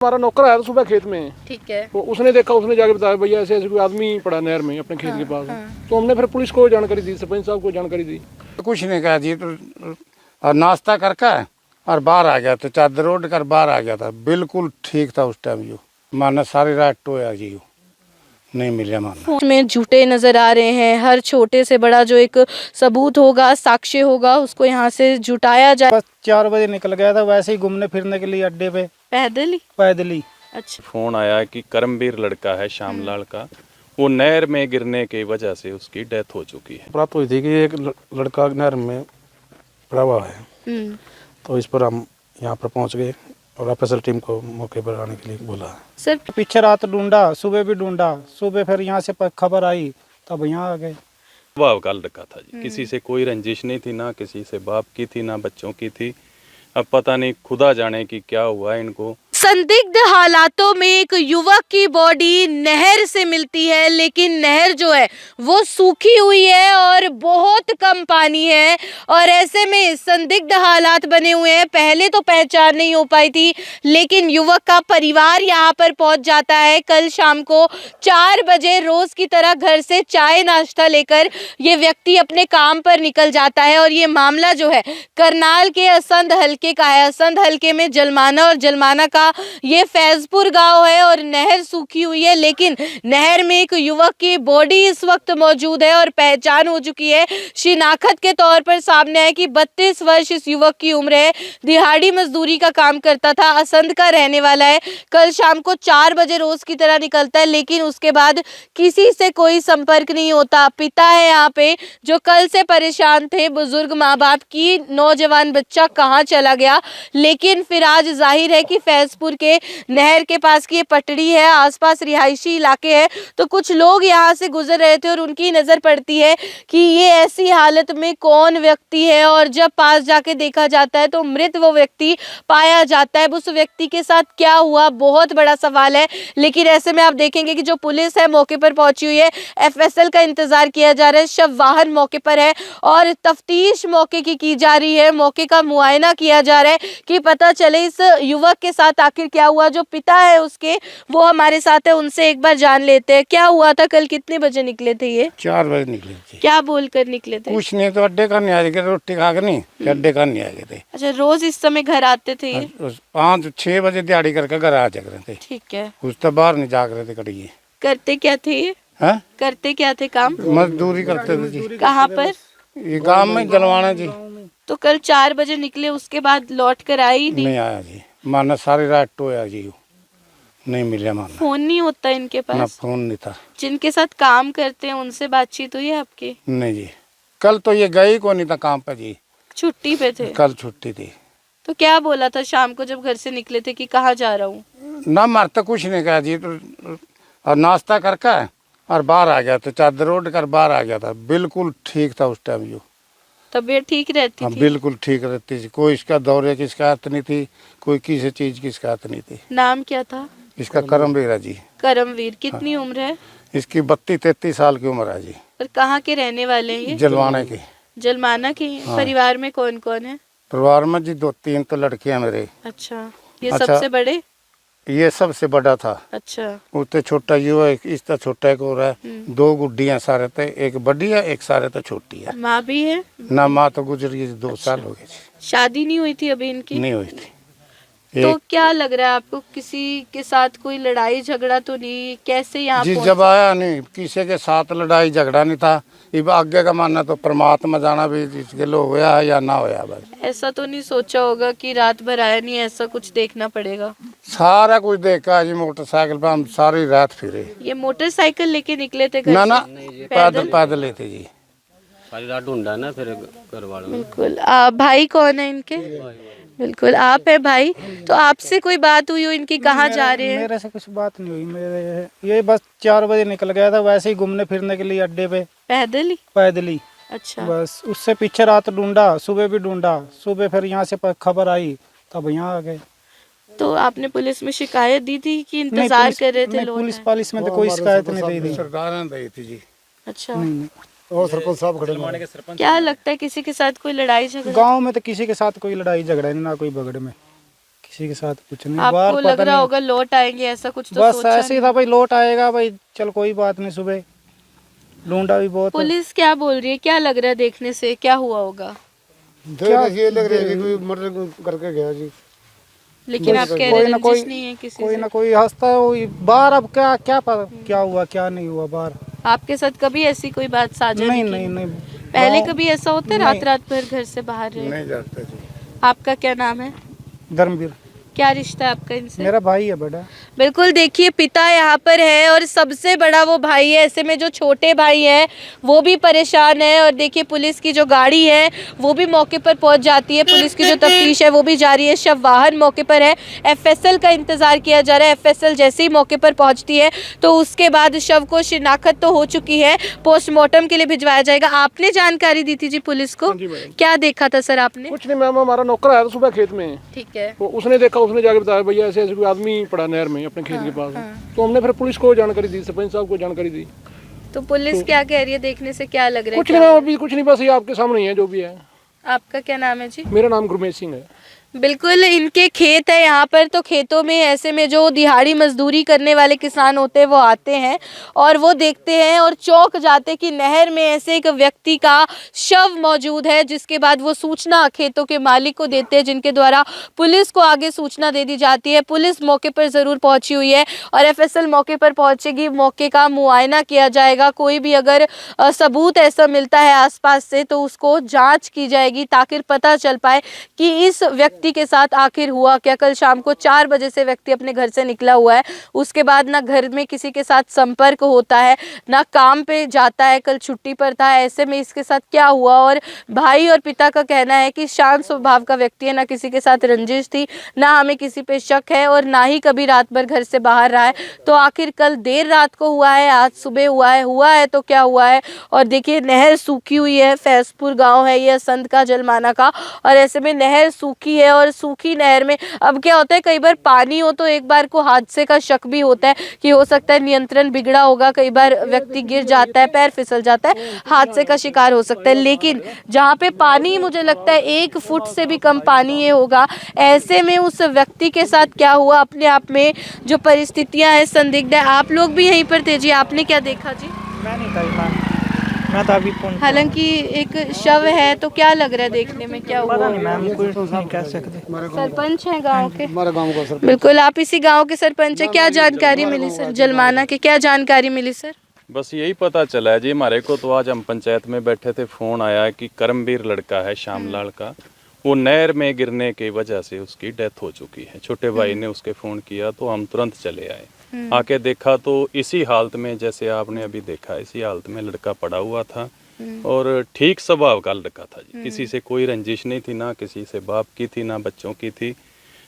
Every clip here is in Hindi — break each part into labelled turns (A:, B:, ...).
A: हमारा नौकर आया था सुबह खेत में,
B: ठीक है।
A: तो उसने देखा, उसने जाके बताया भैया ऐसे ऐसे कोई आदमी पड़ा नहर में अपने खेत के पास। तो हमने फिर पुलिस को जानकारी दी, सरपंच साहब को जानकारी दी।
C: तो कुछ नहीं कहा जी, तो और नाश्ता करके और बाहर आ गया, तो चादर ओढ़ कर बाहर आ गया था। बिल्कुल ठीक था उस टाइम। जो माना सारी रात टोया जी, नहीं मिला माना।
B: में झूठे नजर आ रहे हैं। हर छोटे से बड़ा जो एक सबूत होगा, साक्ष्य होगा, उसको यहाँ से जुटाया जाए।
D: बस 4 बजे निकल गया था, वैसे ही घूमने फिरने के लिए अड्डे पे पैदल ही।
B: अच्छा।
E: फोन आया कि करमवीर लड़का है श्यामलाल का, वो नहर में गिरने की वजह से उसकी डेथ हो चुकी है।
A: प्राप्त हुई थी कि एक लड़का नहर में पड़ा हुआ है, तो इस पर हम यहाँ पर पहुँच गए और एफएसएल टीम को मौके पर आने के लिए बोला।
B: सर
D: पीछे रात ढूंढा, सुबह भी ढूंढा, सुबह फिर यहाँ से खबर आई तब यहाँ आ गए।
E: स्वभाव का लड़का था जी, किसी से कोई रंजिश नहीं थी, ना किसी से बाप की थी ना बच्चों की थी। अब पता नहीं, खुदा जाने कि क्या हुआ इनको।
B: संदिग्ध हालातों में एक युवक की बॉडी नहर से मिलती है, लेकिन नहर जो है वो सूखी हुई है और बहुत कम पानी है, और ऐसे में संदिग्ध हालात बने हुए हैं। पहले तो पहचान नहीं हो पाई थी, लेकिन युवक का परिवार यहाँ पर पहुंच जाता है। कल शाम को 4 बजे रोज की तरह घर से चाय नाश्ता लेकर ये व्यक्ति अपने काम पर निकल जाता है, और ये मामला जो है करनाल के असंध हल्के का है। असंध हल्के में जलमाना और जलमाना का ये फैजपुर गांव है, और नहर सूखी हुई है, लेकिन नहर में एक युवक की बॉडी इस वक्त मौजूद है और पहचान हो चुकी है। शिनाख्त के तौर पर सामने है कि 32 वर्ष इस युवक की उम्र है। दिहाड़ी मजदूरी का काम करता था, असंध का रहने वाला है। कल शाम को 4 बजे रोज की तरह निकलता है, लेकिन उसके बाद किसी से कोई संपर्क नहीं होता। पिता है यहाँ पे जो कल से परेशान थे, बुजुर्ग माँ बाप की नौजवान बच्चा कहाँ चला गया। लेकिन फिर आज जाहिर है कि फैजपुर के नहर के पास की ये पटड़ी है, आसपास रिहायशी इलाके हैं, तो कुछ लोग यहाँ से गुजर रहे थे और उनकी नजर पड़ती है कि ये ऐसी हालत में कौन व्यक्ति है, और जब पास जाके देखा जाता है तो मृत वो व्यक्ति पाया जाता है। उस व्यक्ति के साथ क्या हुआ, बहुत बड़ा सवाल है। लेकिन ऐसे में आप देखेंगे कि जो पुलिस है मौके पर पहुंची हुई है, एफएसएल का इंतजार किया जा रहा है, शव वाहन मौके पर है और तफ्तीश मौके की जा रही है। मौके का मुआयना किया जा रहा है कि पता चले इस युवक के साथ आखिर क्या हुआ। जो पिता है उसके, वो हमारे साथ है, उनसे एक बार जान लेते हैं क्या हुआ था। कल कितने बजे निकले थे ये?
C: 4 बजे निकले थे।
B: क्या बोलकर निकले थे?
C: कुछ नहीं, तो अड्डे का नहीं आ गए, रोटी खा के नहीं, अड्डे का नहीं आ गए थे।
B: अच्छा, रोज इस समय घर आते थे ये?
C: 5-6 बजे दिहाड़ी करके घर आ जा रहे थे।
B: ठीक है।
C: कुछ तो बाहर नहीं जाग रहे थे कड़ी।
B: करते क्या थे ये?
C: हाँ?
B: करते क्या थे काम?
C: मजदूरी करते थे जी।
B: कहाँ पर?
C: ये गांव में जलवाना जी।
B: तो कल 4 बजे निकले, उसके बाद लौट कर आई ही
C: नहीं आया जी, माना सारी रात टोया जी, नहीं मिला माना।
B: फोन नहीं होता इनके
C: ना
B: पास?
C: फोन नहीं था।
B: जिनके साथ काम करते हैं उनसे बातचीत हुई है आपकी?
C: नहीं जी, कल तो ये गए को नहीं था काम पर जी,
B: छुट्टी पे थे?
C: कल छुट्टी थी।
B: तो क्या बोला था शाम को जब घर से निकले थे कि कहाँ जा रहा हूँ?
C: ना मरता कुछ नहीं कहा जी, तो और नाश्ता करके और बाहर आ गया, तो चादर ओढ़ कर बाहर आ गया था। बिल्कुल ठीक था उस टाइम। जो
B: तबीयत ठीक रहती
C: हाँ,
B: थी?
C: बिल्कुल ठीक रहती थी। कोई इसका दौरे की शिकायत नहीं थी, कोई किसी चीज की शिकायत नहीं थी।
B: नाम क्या था?
C: इसका करमवीर है जी।
B: करमवीर। कितनी उम्र है?
C: इसकी 32-33 साल की उम्र है जी।
B: और कहाँ के रहने वाले हैं ये?
C: जलवाने की।
B: जलमाना के हैं। परिवार में कौन कौन है?
C: परिवार में जी 2-3 तो लड़के हैं मेरे।
B: अच्छा, ये
C: अच्छा।
B: सबसे बड़े?
C: ये सबसे बड़ा था।
B: अच्छा।
C: उससे छोटा ये है, इसका छोटा एक और है। 2 गुड्डियां सारे थे, एक बड़ी है एक सारे तो छोटी है।
B: माँ भी है?
C: ना माँ तो गुजर गई, 2 साल हो गए।
B: शादी नहीं हुई थी अभी इनकी?
C: नहीं हुई थी।
B: तो क्या लग रहा है आपको, किसी के साथ कोई लड़ाई झगड़ा तो नहीं? कैसे यहाँ
C: जी
B: पहुंचे?
C: जब आया नहीं, किसी के साथ लड़ाई झगड़ा नहीं था। अब आगे का मानना तो परमात्मा जाना भी इसके लो होया है या ना होया। बस
B: ऐसा तो नहीं सोचा होगा कि रात भर आया नहीं, ऐसा कुछ देखना पड़ेगा?
C: सारा कुछ देखा जी, मोटरसाइकिल पे हम सारी रात फिरे।
B: ये मोटरसाइकिल लेके निकले थे घर
C: ना
B: से?
C: ना, पैदल लेते जी।
F: सारी रात ढूंढा ना, फिर घर वालों ने।
B: बिल्कुल। भाई कौन है इनके? बिल्कुल, आप है भाई। तो आपसे कोई बात हुई हो इनकी, कहाँ जा रहे हैं?
D: मेरे से कुछ बात नहीं हुई। मेरे ये बस 4 बजे निकल गया था, वैसे ही घूमने फिरने के लिए अड्डे पे पैदल ही।
B: अच्छा।
D: बस उससे पीछे रात ढूंढा, सुबह भी ढूंढा, सुबह फिर यहाँ से खबर आई तब यहाँ आ गए।
B: तो आपने पुलिस में शिकायत दी थी कि
D: नहीं,
B: इंतजार कर रहे थे
D: नहीं,
B: लोग?
D: पुलिस में तो कोई शिकायत नहीं दी।
C: सरकार ने दी थी जी।
B: अच्छा।
D: नहीं।
A: और सरपंच साहब खड़े।
B: क्या लगता है किसी के साथ कोई लड़ाई झगड़ा?
D: गांव में तो किसी के साथ कोई लड़ाई झगड़ा नहीं, ना कोई बगड़ में। किसी के साथ कुछ नहीं।
B: आपको
D: बाहर
B: लग
D: पता
B: रहा
D: नहीं,
B: होगा लौट आएंगे, ऐसा कुछ तो
D: बस
B: सोचा
D: ऐसे ही
B: नहीं।
D: था भाई, लौट आएगा भाई, चल कोई बात नहीं। सुबह ढूंढा भी बहुत।
B: पुलिस क्या बोल रही है, क्या लग रहा है देखने से, क्या हुआ होगा?
C: क्या ये लग रहा है कि कोई मर्डर करके गया जी।
B: लेकिन आप कह रहे हैं रंजिश नहीं है किसी
D: कोई
B: से।
D: ना कोई हंसता है वही बाहर। अब क्या क्या पता क्या हुआ क्या नहीं हुआ बाहर।
B: आपके साथ कभी ऐसी कोई बात साझा
D: नहीं
B: की?
D: नहीं नहीं।
B: पहले
D: गाँव-
B: कभी ऐसा होता है
D: नहीं।
B: रात रात भर घर से बाहर रहे?
C: नहीं जाता जी।
B: आपका क्या नाम है,
D: धर्मवीर
B: क्या रिश्ता है आपका इनसे?
D: मेरा भाई है बड़ा।
B: बिल्कुल, देखिए पिता यहाँ पर है और सबसे बड़ा वो भाई है, ऐसे में जो छोटे भाई हैं वो भी परेशान है। और देखिए पुलिस की जो गाड़ी है वो भी मौके पर पहुँच जाती है, पुलिस की जो तफ्तीश है वो भी जारी है, शव वाहन मौके पर है, एफएसएल का इंतज़ार किया जा रहा है। एफएसएल जैसे ही मौके पर पहुँचती है तो उसके बाद शव को शिनाख्त तो हो चुकी है, पोस्टमार्टम के लिए भिजवाया जाएगा। आपने जानकारी दी थी जी पुलिस को, क्या देखा था सर आपने?
G: कुछ नहीं मैम, हमारा नौकर आया था सुबह खेत में,
B: ठीक है,
G: तो उसने देखा, उसने जाके बताया भैया ऐसे ऐसे कोई आदमी पड़ा नहर में अपने खेत के पास। तो हमने फिर पुलिस को जानकारी दी, सरपंच साहब को जानकारी दी।
B: तो पुलिस क्या कह रही है, देखने से क्या लग रहा है?
G: कुछ नहीं मैम, अभी कुछ नहीं, बस ये आपके सामने ही है जो भी है।
B: आपका क्या नाम है जी?
G: मेरा नाम गुरमेश सिंह है।
B: बिल्कुल, इनके खेत है यहाँ पर, तो खेतों में ऐसे में जो दिहाड़ी मजदूरी करने वाले किसान होते हैं वो आते हैं और वो देखते हैं और चौंक जाते कि नहर में ऐसे एक व्यक्ति का शव मौजूद है, जिसके बाद वो सूचना खेतों के मालिक को देते हैं, जिनके द्वारा पुलिस को आगे सूचना दे दी जाती है। पुलिस मौके पर ज़रूर पहुँची हुई है और एफएसएल मौके पर पहुँचेगी, मौके का मुआयना किया जाएगा। कोई भी अगर सबूत ऐसा मिलता है आसपास से तो उसको जाँच की जाएगी ताकि पता चल पाए कि इस व्यक्ति के साथ आखिर हुआ क्या। कल शाम को 4 बजे से व्यक्ति अपने घर से निकला हुआ है, उसके बाद ना घर में किसी के साथ संपर्क होता है, ना काम पे जाता है, कल छुट्टी पर था। ऐसे में इसके साथ क्या हुआ? और भाई और पिता का कहना है कि शांत स्वभाव का व्यक्ति है, ना किसी के साथ रंजिश थी, ना हमें किसी पे शक है और ना ही कभी रात भर घर से बाहर रहा है। तो आखिर कल देर रात को हुआ है, आज सुबह हुआ है तो क्या हुआ है? और देखिए नहर सूखी हुई है, फैजपुर गाँव है ये संत का जलमाना का, और ऐसे में नहर सूखी है और सूखी नहर में अब क्या होता है, कई बार पानी हो तो एक बार को हादसे का शक भी होता है कि हो सकता है नियंत्रण बिगड़ा होगा, कई बार व्यक्ति गिर जाता है, पैर फिसल जाता है, हादसे का शिकार हो सकता है। लेकिन जहाँ पे पानी मुझे लगता है 1 फुट से भी कम पानी ये होगा, ऐसे में उस व्यक्ति के साथ क्या हुआ, अपने आप में जो परिस्थितियाँ हैं संदिग्ध है। आप लोग भी यहीं पर थे जी, आपने क्या देखा जी?
D: मैं नहीं था, मैं तो अभी पहुंचा।
B: हालांकि एक शव है तो क्या लग रहा है देखने में, क्या हुआ?
D: नहीं मैम, कुछ नहीं कह सकते।
B: सरपंच हैं गांव के?
C: हमारे गांव का सर।
B: बिल्कुल, आप इसी गांव के सरपंच हैं, क्या जानकारी मिली सर जलमाना के, क्या जानकारी मिली सर?
E: बस यही पता चला है जी हमारे को, तो आज हम पंचायत में बैठे थे, फ़ोन आया कि करमवीर लड़का है श्यामलाल का, वो नहर में गिरने की वजह से उसकी डेथ हो चुकी है। छोटे भाई ने उसके फ़ोन किया तो हम तुरंत चले आए, आके देखा तो इसी हालत में जैसे आपने अभी देखा, इसी हालत में लड़का पड़ा हुआ था और ठीक स्वभाव का लड़का था जी। किसी से कोई रंजिश नहीं थी, ना किसी से बाप की थी ना बच्चों की थी।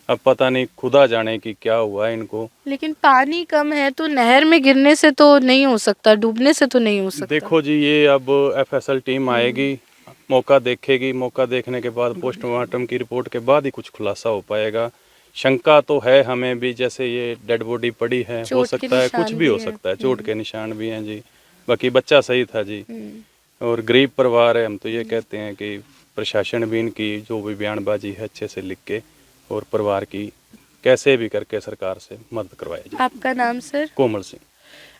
E: अब पता नहीं, खुदा जाने कि क्या हुआ इनको।
B: लेकिन पानी कम है तो नहर में गिरने से तो नहीं हो सकता, डूबने से तो नहीं हो सकता।
E: देखो जी, ये अब एफएसएल टीम आएगी, मौका देखेगी, मौका देखने के बाद पोस्टमार्टम की रिपोर्ट के बाद ही कुछ खुलासा हो पाएगा। शंका तो है हमें भी, जैसे ये डेड बॉडी पड़ी है, हो
B: चोट के
E: सकता है
B: निशान
E: कुछ भी
B: भी
E: हो
B: हैं।
E: सकता है, चोट के निशान भी हैं जी। बाकी बच्चा सही था जी, और गरीब परिवार है। हम तो ये कहते हैं कि प्रशासन भी इनकी जो भी बयानबाजी है अच्छे से लिख के और परिवार की कैसे भी करके सरकार से मदद करवाए जी।
B: आपका नाम सर?
E: कोमल सिंह।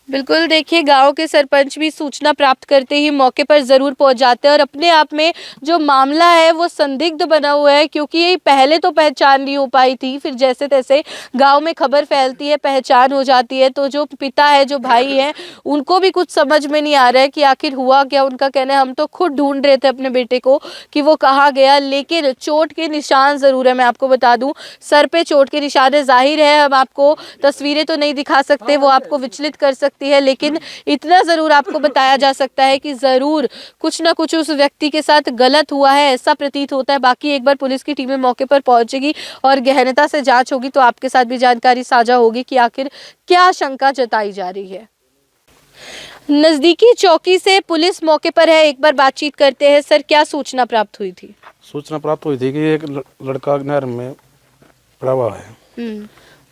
B: बिल्कुल, देखिए गांव के सरपंच भी सूचना प्राप्त करते ही मौके पर ज़रूर पहुंच जाते हैं और अपने आप में जो मामला है वो संदिग्ध बना हुआ है, क्योंकि ये पहले तो पहचान नहीं हो पाई थी, फिर जैसे तैसे गांव में खबर फैलती है, पहचान हो जाती है, तो जो पिता है, जो भाई हैं, उनको भी कुछ समझ में नहीं आ रहा है कि आखिर हुआ क्या। उनका कहना है हम तो खुद ढूंढ रहे थे अपने बेटे को कि वो कहाँ गया, लेकिन चोट के निशान ज़रूर है। मैं आपको बता दूँ, सर पर चोट के निशान है। जाहिर है हम आपको तस्वीरें तो नहीं दिखा सकते, वो आपको विचलित कर सकती है, लेकिन इतना ज़रूर आपको बताया जा सकता है कि ज़रूर कुछ ना कुछ उस व्यक्ति के साथ गलत हुआ है, ऐसा प्रतीत होता है। बाकी एक बार पुलिस की टीमें मौके पर पहुंचेगी और गहनता से जांच होगी तो आपके साथ भी जानकारी साझा होगी कि आखिर क्या शंका जताई जा रही है। नज़दीकी चौकी से पुलिस मौके पर है, एक बार बातचीत करते हैं। सर, क्या सूचना प्राप्त हुई थी?
A: सूचना प्राप्त हुई थी कि एक लड़का नहर में पड़ा हुआ है,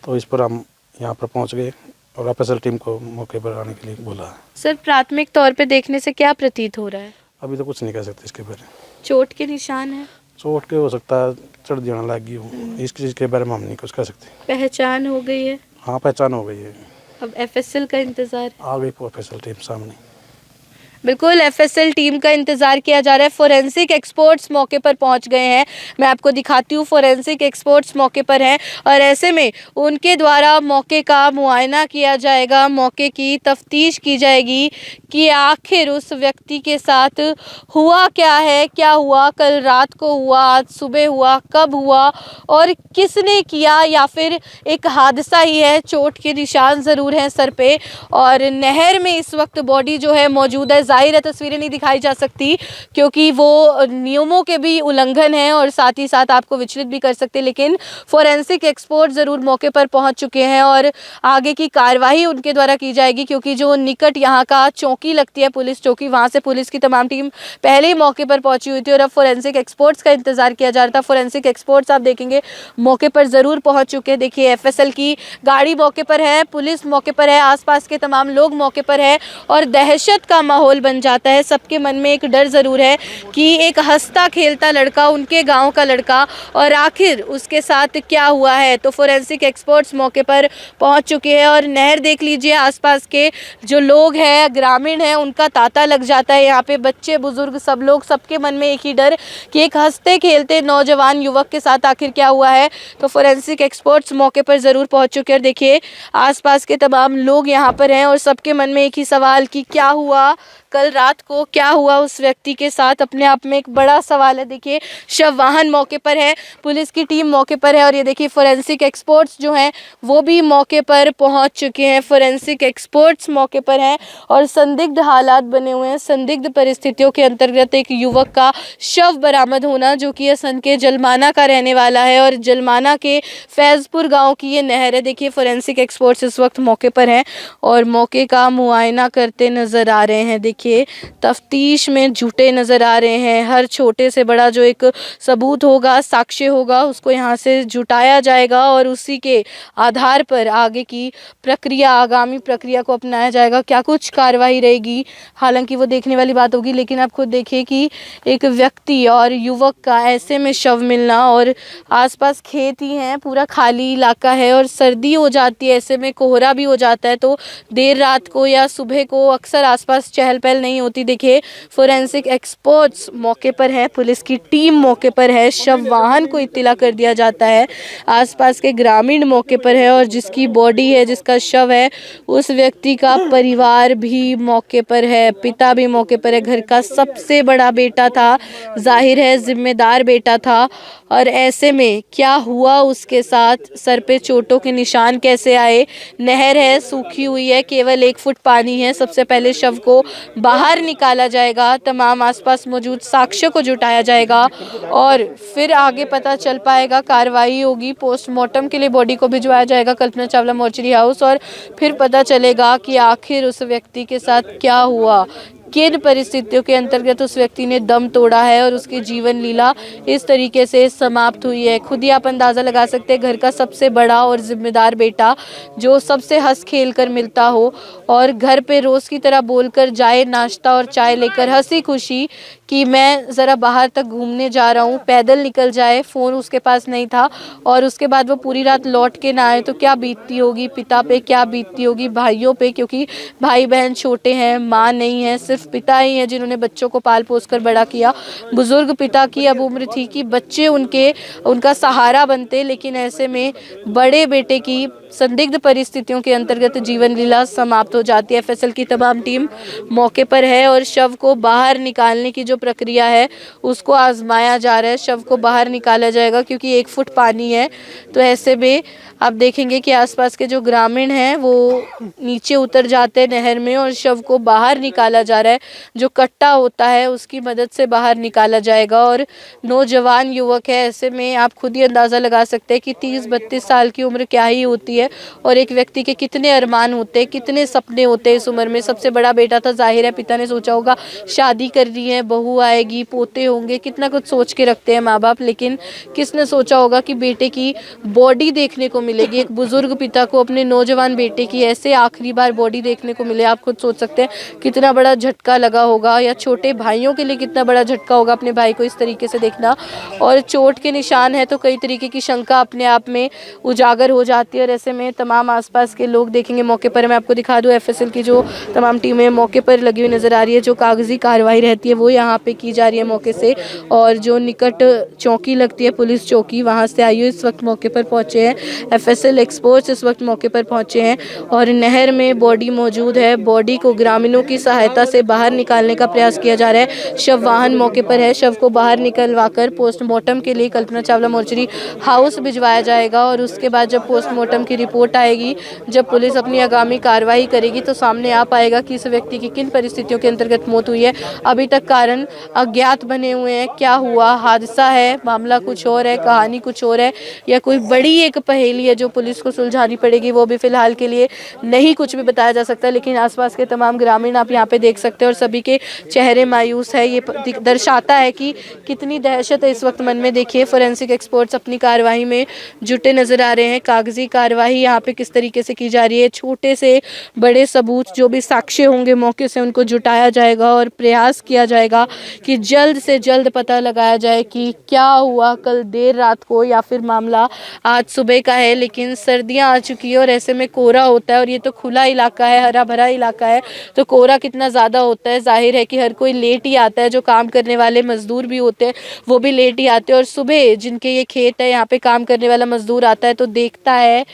A: तो इस पर हम यहाँ पर पहुँच गए और एफएसएल टीम को मौके पर आने के लिए बोला है।
B: सर, प्राथमिक तौर पे देखने से क्या प्रतीत हो रहा है?
A: अभी तो कुछ नहीं कह सकते इसके बारे में।
B: चोट के निशान है?
A: चोट के हो सकता है चढ़ जाना लग गई हो, इस चीज़ के बारे में हम नहीं कुछ कह सकते।
B: पहचान हो गई है,
A: हाँ पहचान हो गई है,
B: अब एफएसएल का इंतजार।
A: आ गई प्रोफेशनल टीम सामने।
B: बिल्कुल एफएसएल टीम का इंतजार किया जा रहा है। फोरेंसिक एक्सपर्ट्स मौके पर पहुंच गए हैं। मैं आपको दिखाती हूँ, फोरेंसिक एक्सपर्ट्स मौके पर हैं और ऐसे में उनके द्वारा मौके का मुआयना किया जाएगा, मौके की तफ्तीश की जाएगी कि आखिर उस व्यक्ति के साथ हुआ क्या है, क्या हुआ, कल रात को हुआ, आज सुबह हुआ, कब हुआ और किसने किया, या फिर एक हादसा ही है। चोट के निशान ज़रूर हैं सर पे और नहर में इस वक्त बॉडी जो है मौजूद है। जाहिर है तस्वीरें नहीं दिखाई जा सकती क्योंकि वो नियमों के भी उल्लंघन है और साथ ही साथ आपको विचलित भी कर सकते, लेकिन फोरेंसिक एक्सपर्ट ज़रूर मौके पर पहुंच चुके हैं और आगे की कार्यवाही उनके द्वारा की जाएगी क्योंकि जो निकट यहाँ का चौकी लगती है, पुलिस चौकी, वहाँ से पुलिस की तमाम टीम पहले ही मौके पर पहुंची हुई थी और अब फोरेंसिक एक्सपर्ट्स का इंतजार किया जा रहा था। फोरेंसिक एक्सपर्ट्स आप देखेंगे मौके पर ज़रूर पहुँच चुके हैं। देखिए एफएसएल की गाड़ी मौके पर है, पुलिस मौके पर है, आसपास के तमाम लोग मौके पर है और दहशत का माहौल बन जाता है। सबके मन में एक डर ज़रूर है कि एक हंसता खेलता लड़का, उनके गांव का लड़का, और आखिर उसके साथ क्या हुआ है। तो फोरेंसिक एक्सपर्ट्स मौके पर पहुंच चुके हैं और नहर देख लीजिए, आसपास के जो लोग हैं, ग्रामीण हैं, उनका तांता लग जाता है। यहाँ पे बच्चे, बुजुर्ग, सब लोग, सबके मन में एक ही डर कि एक हंसते खेलते नौजवान युवक के साथ आखिर क्या हुआ है। तो फोरेंसिक एक्सपर्ट्स मौके पर ज़रूर पहुँच चुके हैं। देखिए आसपास के तमाम लोग यहाँ पर हैं और सबके मन में एक ही सवाल कि क्या हुआ कल रात को, क्या हुआ उस व्यक्ति के साथ, अपने आप में एक बड़ा सवाल है। देखिए शव वाहन मौके पर है, पुलिस की टीम मौके पर है और ये देखिए फोरेंसिक एक्सपर्ट्स जो हैं वो भी मौके पर पहुंच चुके हैं। फोरेंसिक एक्सपर्ट्स मौके पर हैं और संदिग्ध हालात बने हुए हैं। संदिग्ध परिस्थितियों के अंतर्गत एक युवक का शव बरामद होना, जो कि असंध के जलमाना का रहने वाला है और जलमाना के फैज़पुर गाँव की ये नहर है। देखिए फोरेंसिक एक्सपर्ट्स इस वक्त मौके पर हैं और मौके का मुआयना करते नज़र आ रहे हैं। देखिए तफ्तीश में जुटे नज़र आ रहे हैं। हर छोटे से बड़ा जो एक सबूत होगा, साक्ष्य होगा, उसको यहाँ से जुटाया जाएगा और उसी के आधार पर आगे की प्रक्रिया, आगामी प्रक्रिया को अपनाया जाएगा। क्या कुछ कार्रवाई रहेगी, हालांकि वो देखने वाली बात होगी, लेकिन आप खुद देखिए कि एक व्यक्ति और युवक का ऐसे में शव मिलना और आसपास खेत ही हैं, पूरा खाली इलाका है और सर्दी हो जाती है, ऐसे में कोहरा भी हो जाता है, तो देर रात को या सुबह को अक्सर आसपास चहल पहल नहीं होती। देखिए फोरेंसिक एक्सपर्ट्स मौके पर है, पुलिस की टीम मौके पर है, शव वाहन को इत्तला कर दिया जाता है, आसपास के ग्रामीण मौके पर है और जिसकी बॉडी है, जिसका शव है, उस व्यक्ति का परिवार भी मौके पर है, पिता भी मौके पर है। घर का सबसे बड़ा बेटा था, जाहिर है जिम्मेदार बेटा था और ऐसे में क्या हुआ उसके साथ, सर पे चोटों के निशान कैसे आए। नहर है, सूखी हुई है, केवल 1 फुट पानी है। सबसे पहले शव को बाहर निकाला जाएगा, तमाम आसपास मौजूद साक्ष्य को जुटाया जाएगा और फिर आगे पता चल पाएगा, कार्रवाई होगी, पोस्टमार्टम के लिए बॉडी को भिजवाया जाएगा कल्पना चावला मोर्चरी हाउस और फिर पता चलेगा कि आखिर उस व्यक्ति के साथ क्या हुआ, किन परिस्थितियों के अंतर्गत उस व्यक्ति ने दम तोड़ा है और उसकी जीवन लीला इस तरीके से समाप्त हुई है। खुद ही आप अंदाज़ा लगा सकते हैं, घर का सबसे बड़ा और जिम्मेदार बेटा जो सबसे हंस खेल कर मिलता हो और घर पे रोज़ की तरह बोलकर जाए, नाश्ता और चाय लेकर हंसी खुशी कि मैं ज़रा बाहर तक घूमने जा रहा हूँ, पैदल निकल जाए, फ़ोन उसके पास नहीं था और उसके बाद वो पूरी रात लौट के ना आए तो क्या बीतती होगी पिता पे, क्या बीतती होगी भाइयों पे, क्योंकि भाई बहन छोटे हैं, माँ नहीं है, सिर्फ पिता ही हैं जिन्होंने बच्चों को पाल पोस कर बड़ा किया। बुजुर्ग पिता की अब उम्र थी कि बच्चे उनका सहारा बनते, लेकिन ऐसे में बड़े बेटे की संदिग्ध परिस्थितियों के अंतर्गत जीवन लीला समाप्त हो जाती है। एफएसएल की तमाम टीम मौके पर है और शव को बाहर निकालने की जो प्रक्रिया है उसको आजमाया जा रहा है। शव को बाहर निकाला जाएगा क्योंकि 1 फुट पानी है, तो ऐसे में आप देखेंगे कि आसपास के जो ग्रामीण हैं वो नीचे उतर जाते हैं नहर में और शव को बाहर निकाला जा रहा है। जो कट्टा होता है उसकी मदद से बाहर निकाला जाएगा और नौजवान युवक है, ऐसे में आप खुद ही अंदाज़ा लगा सकते हैं कि 30-32 साल की उम्र क्या ही होती है और एक व्यक्ति के कितने अरमान होते हैं, कितने सपने होते हैं इस उम्र में। सबसे बड़ा बेटा था, जाहिर है पिता ने सोचा होगा शादी करनी है, बहू आएगी, पोते होंगे, कितना कुछ सोच के रखते हैं माँ बाप, लेकिन किसने सोचा होगा कि बेटे की बॉडी देखने को मिलेगी। एक बुजुर्ग पिता को अपने नौजवान बेटे की ऐसे आखिरी बार बॉडी देखने को मिले, आप खुद सोच सकते हैं कितना बड़ा झटका लगा होगा, या छोटे भाइयों के लिए कितना बड़ा झटका होगा अपने भाई को इस तरीके से देखना। और चोट के निशान है तो कई तरीके की शंका अपने आप में उजागर हो जाती है। और ऐसे में तमाम आसपास के लोग देखेंगे मौके पर। मैं आपको दिखा दूं एफएसएल की जो तमाम टीमें मौके पर लगी हुई नज़र आ रही है। जो कागजी कार्रवाई रहती है वो यहाँ पे की जा रही है मौके से, और जो निकट चौकी लगती है पुलिस चौकी, वहाँ से आईओ इस वक्त मौके पर पहुँचे हैं। एफएसएल एक्सपर्ट्स इस वक्त मौके पर पहुँचे हैं और नहर में बॉडी मौजूद है। बॉडी को ग्रामीणों की सहायता से बाहर निकालने का प्रयास किया जा रहा है। शव वाहन मौके पर है, शव को बाहर निकलवाकर पोस्टमार्टम के लिए कल्पना चावला मोर्चरी हाउस भिजवाया जाएगा। और उसके बाद जब पोस्टमार्टम की रिपोर्ट आएगी, जब पुलिस अपनी आगामी कार्रवाई करेगी, तो सामने आ पाएगा कि इस व्यक्ति की किन परिस्थितियों के अंतर्गत मौत हुई है। अभी तक कारण अज्ञात बने हुए हैं। क्या हुआ, हादसा है, मामला कुछ और है, कहानी कुछ और है, या कोई बड़ी एक पहेली है जो पुलिस को सुलझानी पड़ेगी, वो भी फिलहाल के लिए नहीं कुछ भी बताया जा सकता। लेकिन आसपास के तमाम ग्रामीण आप यहाँ पे देख सकते हैं और सभी के चेहरे मायूस है। ये दर्शाता है कि कितनी दहशत है इस वक्त मन में। देखिए फोरेंसिक एक्सपर्ट्स अपनी कार्रवाई में जुटे नजर आ रहे हैं। कागजी कार्रवाई यहाँ पे किस तरीके से की जा रही है, छोटे से बड़े सबूत जो भी साक्ष्य होंगे मौके से उनको जुटाया जाएगा और प्रयास किया जाएगा कि जल्द से जल्द पता लगाया जाए कि क्या हुआ कल देर रात को, या फिर मामला आज सुबह का है। लेकिन सर्दियां आ चुकी है और ऐसे में कोहरा होता है, और ये तो खुला इलाका है, हरा भरा इलाका है, तो कोहरा कितना ज़्यादा होता है। जाहिर है कि हर कोई लेट ही आता है, जो काम करने वाले मजदूर भी होते हैं वो भी लेट ही आते हैं। और सुबह जिनके ये खेत है यहाँ पे काम करने वाला मजदूर आता है तो देखता है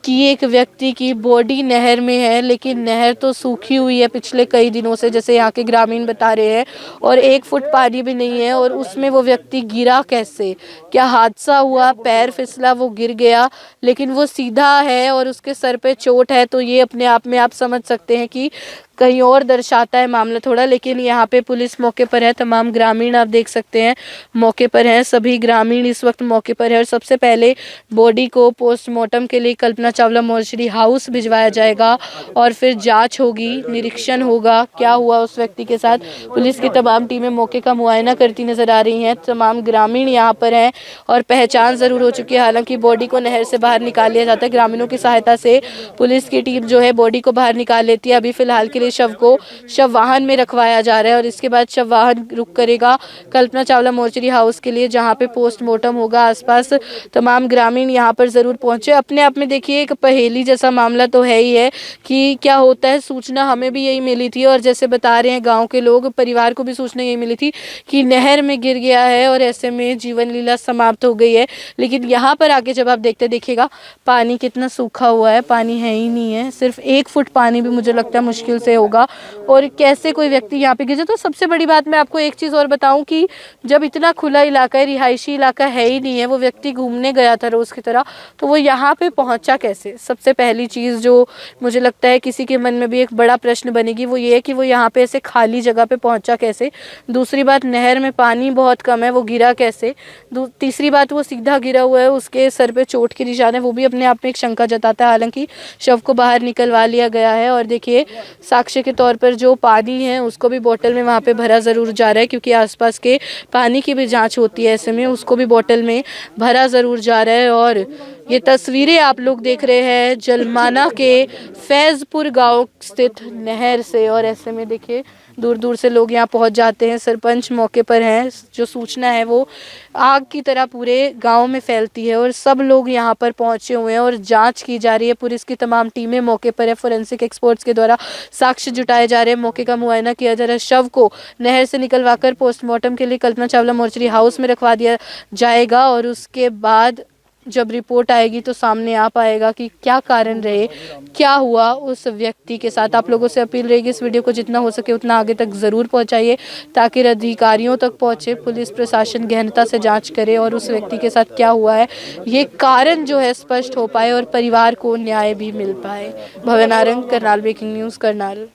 B: कि एक व्यक्ति की बॉडी नहर में है, लेकिन नहर तो सूखी हुई है पिछले कई दिनों से, जैसे यहाँ के ग्रामीण बता रहे हैं, और 1 फुट पानी भी नहीं है। और उसमें वो व्यक्ति गिरा कैसे, क्या हादसा हुआ, पैर फिसला, वो गिर गया, लेकिन वो सीधा है और उसके सर पे चोट है, तो ये अपने आप में आप समझ सकते हैं कि कहीं और दर्शाता है मामला थोड़ा। लेकिन यहाँ पे पुलिस मौके पर है, तमाम ग्रामीण आप देख सकते हैं मौके पर हैं, सभी ग्रामीण इस वक्त मौके पर है। और सबसे पहले बॉडी को पोस्टमार्टम के लिए कल्पना चावला मोर्चरी हाउस भिजवाया जाएगा और फिर जांच होगी, निरीक्षण होगा क्या हुआ उस व्यक्ति के साथ। पुलिस की तमाम टीमें मौके का मुआयना करती नजर आ रही हैं। तमाम ग्रामीण यहाँ पर हैं और पहचान ज़रूर हो चुकी है। हालांकि बॉडी को नहर से बाहर निकाल लिया जाता है, ग्रामीणों की सहायता से पुलिस की टीम जो है बॉडी को बाहर निकाल लेती है। अभी फिलहाल के लिए शव को शव वाहन में रखवाया जा रहा है और इसके बाद शव वाहन रुक करेगा कल्पना चावला मोर्चरी हाउस के लिए, जहाँ पे पोस्टमार्टम होगा। आसपास तमाम ग्रामीण यहाँ पर ज़रूर पहुँचे। अपने आप में देखिए एक पहेली जैसा मामला तो है ही है कि क्या होता है। सूचना हमें भी यही मिली थी और जैसे बता रहे हैं गाँव के लोग, परिवार को भी सूचना यही मिली थी कि नहर में गिर गया है और ऐसे में जीवन लीला समाप्त हो गई है। लेकिन यहाँ पर आके जब आप देखते देखिएगा पानी कितना सूखा हुआ है, पानी है ही नहीं है, सिर्फ 1 फुट पानी भी मुझे लगता है मुश्किल से होगा। और कैसे कोई व्यक्ति यहाँ पे गिर जाए। तो सबसे बड़ी बात मैं आपको एक चीज़ और बताऊं कि जब इतना खुला इलाका है, रिहायशी इलाका है ही नहीं है, वो व्यक्ति घूमने गया था रोज़ की तरह, तो वो यहाँ पे पहुँचा कैसे। सबसे पहली चीज़ जो मुझे लगता है किसी के मन में भी एक बड़ा प्रश्न बनेगी वो ये है कि वो यहाँ पे ऐसे खाली जगह पे पहुँचा कैसे। दूसरी बात, नहर में पानी बहुत कम है, वो गिरा कैसे। तीसरी बात, वो सीधा गिरा हुआ है, उसके सर पे चोट के निशान है, वो भी अपने आप में एक शंका जताता है। हालांकि शव को बाहर निकलवा लिया गया है और देखिए साक्ष्य के तौर पर जो पानी है उसको भी बोतल में वहाँ पे भरा ज़रूर जा रहा है, क्योंकि आसपास के पानी की भी जांच होती है, ऐसे में उसको भी बोतल में भरा ज़रूर जा रहा है। और ये तस्वीरें आप लोग देख रहे हैं जलमाना के फैज़पुर गांव स्थित नहर से, और ऐसे में देखिए दूर दूर से लोग यहाँ पहुँच जाते हैं। सरपंच मौके पर हैं, जो सूचना है वो आग की तरह पूरे गांव में फैलती है और सब लोग यहाँ पर पहुँचे हुए हैं और जांच की जा रही है। पुलिस की तमाम टीमें मौके पर है, फोरेंसिक एक्सपर्ट्स के द्वारा साक्ष्य जुटाए जा रहे हैं, मौके का मुआयना किया जा रहा है। शव को नहर से निकलवाकर पोस्टमार्टम के लिए कल्पना चावला मोर्चरी हाउस में रखवा दिया जाएगा और उसके बाद जब रिपोर्ट आएगी तो सामने आ पाएगा कि क्या कारण रहे, क्या हुआ उस व्यक्ति के साथ। आप लोगों से अपील रहेगी इस वीडियो को जितना हो सके उतना आगे तक ज़रूर पहुंचाइए ताकि अधिकारियों तक पहुंचे, पुलिस प्रशासन गहनता से जांच करे और उस व्यक्ति के साथ क्या हुआ है ये कारण जो है स्पष्ट हो पाए और परिवार को न्याय भी मिल पाए। भवन आरंग, करनाल ब्रेकिंग न्यूज़, करनाल।